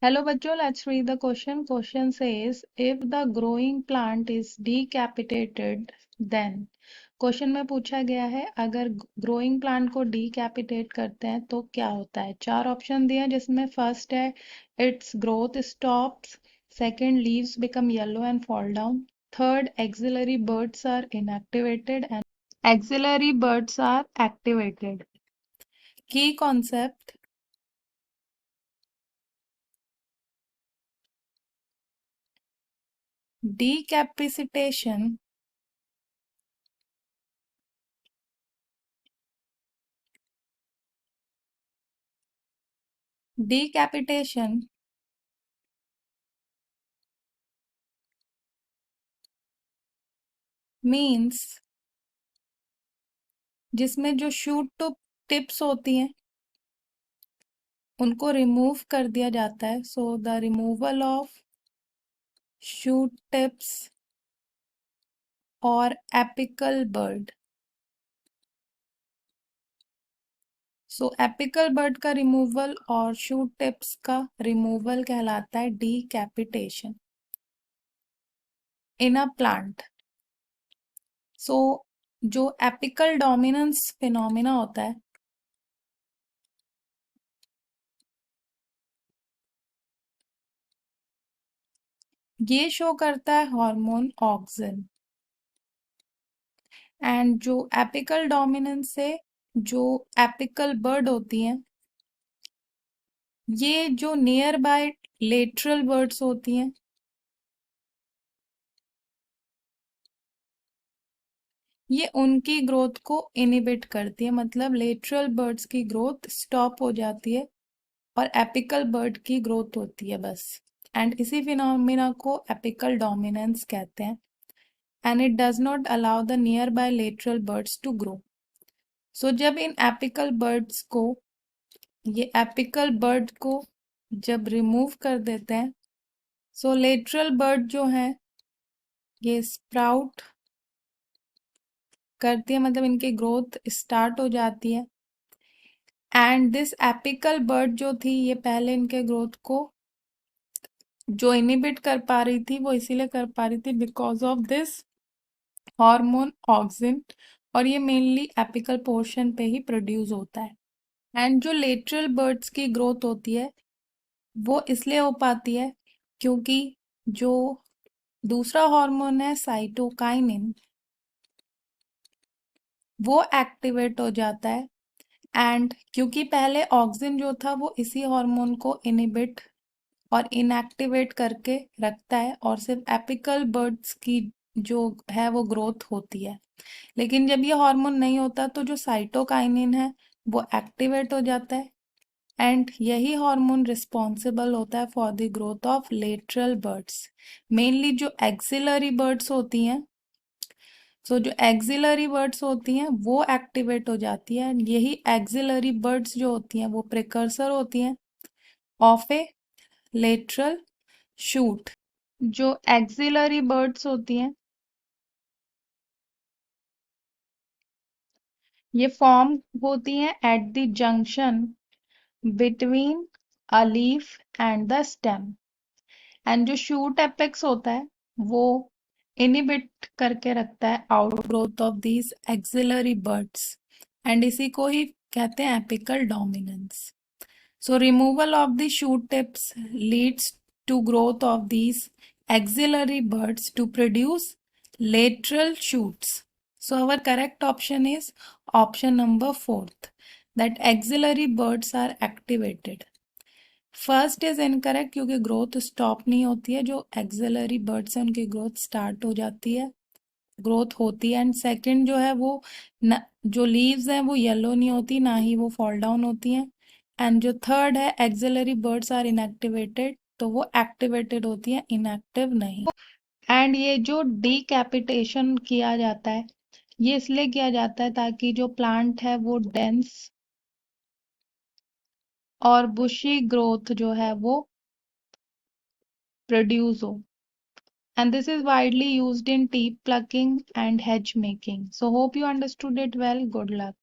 Hello बच्चों, let's read the question. Question says, if the growing plant is decapitated, then question में पूछा गया है अगर ग्रोइंग प्लांट को डिकैपिटेट करते हैं तो क्या होता है। चार ऑप्शन दिए हैं जिसमें फर्स्ट है it's growth stops, second leaves become yellow and fall down, third axillary buds are inactivated and axillary buds are activated. की कॉन्सेप्ट decapitation decapitation मीन्स जिसमें जो शूट टू टिप्स होती हैं उनको रिमूव कर दिया जाता है। So the removal of shoot tips और एपिकल बर्ड। सो एपिकल बर्ड का रिमूवल और शूट टिप्स का रिमूवल कहलाता है डीकैपिटेशन इन अ प्लांट। सो जो एपिकल डोमिनेंस फिनोमिना होता है ये शो करता है हार्मोन ऑक्सिन। एंड जो एपिकल डोमिनेंस से जो एपिकल बर्ड होती हैं ये जो नियर बाय लेटरल बर्ड्स होती हैं ये उनकी ग्रोथ को इनिबिट करती है, मतलब लेटरल बर्ड्स की ग्रोथ स्टॉप हो जाती है और एपिकल बर्ड की ग्रोथ होती है बस। एंड इसी फिनोमिना को एपिकल डोमिनेंस कहते हैं। And it does not allow the nearby lateral birds to grow. So जब इन एपिकल बर्ड्स को ये एपिकल बर्ड को जब रिमूव कर देते हैं सो लेटरल बर्ड जो है ये स्प्राउट करती है, मतलब इनकी ग्रोथ स्टार्ट हो जाती है। एंड दिस एपिकल बर्ड जो थी ये पहले इनके ग्रोथ को जो इनिबिट कर पा रही थी वो इसीलिए कर पा रही थी because of this hormone auxin, और ये मेनली एपिकल पोर्शन पे ही प्रोड्यूस होता है। एंड जो लेटरल बर्ड्स की ग्रोथ होती है वो इसलिए हो पाती है क्योंकि जो दूसरा हार्मोन है साइटोकाइनिन वो एक्टिवेट हो जाता है। एंड क्योंकि पहले ऑक्सिन जो था वो इसी हार्मोन को इनिबिट और इनएक्टिवेट करके रखता है और सिर्फ एपिकल बर्ड्स की जो है वो ग्रोथ होती है। लेकिन जब ये हार्मोन नहीं होता तो जो साइटोकाइनिन है वो एक्टिवेट हो जाता है एंड यही हार्मोन रिस्पॉन्सिबल होता है for the growth of lateral birds, mainly जो एक्सिलरी बर्ड्स होती हैं। सो जो एक्सिलरी बर्ड्स होती हैं वो एक्टिवेट हो जाती है। यही एक्सिलरी बर्ड्स जो होती हैं वो प्रिकर्सर होती हैं ऑफ ए लेटरल शूट। जो एक्सिलरी बर्ड्स होती हैं ये फॉर्म होती हैं at the junction between a leaf and the stem. And जो शूट एपेक्स होता है वो इनिबिट करके रखता है outgrowth of these axillary birds and इसी को ही कहते हैं apical dominance. So removal of the shoot tips leads to growth of these axillary buds to produce lateral shoots. So our correct option is option number 4th, that axillary buds are activated. First is incorrect क्योंकि growth stop नहीं होती है, जो axillary birds हैं उनकी growth start हो जाती है, ग्रोथ होती है। एंड सेकंड जो है वो जो लीव्स हैं वो येलो नहीं होती ना ही वो फॉल डाउन होती हैं। एंड जो थर्ड है एक्सिलरी बर्ड्स आर इनएक्टिवेटेड, तो वो एक्टिवेटेड होती हैं, इनएक्टिव नहीं। एंड ये जो डीकैपिटेशन किया जाता है ये इसलिए किया जाता है ताकि जो प्लांट है वो डेंस और बुशी ग्रोथ जो है वो प्रोड्यूस हो। And this is widely used in tea plucking and hedge making. So hope you understood it well. Good luck.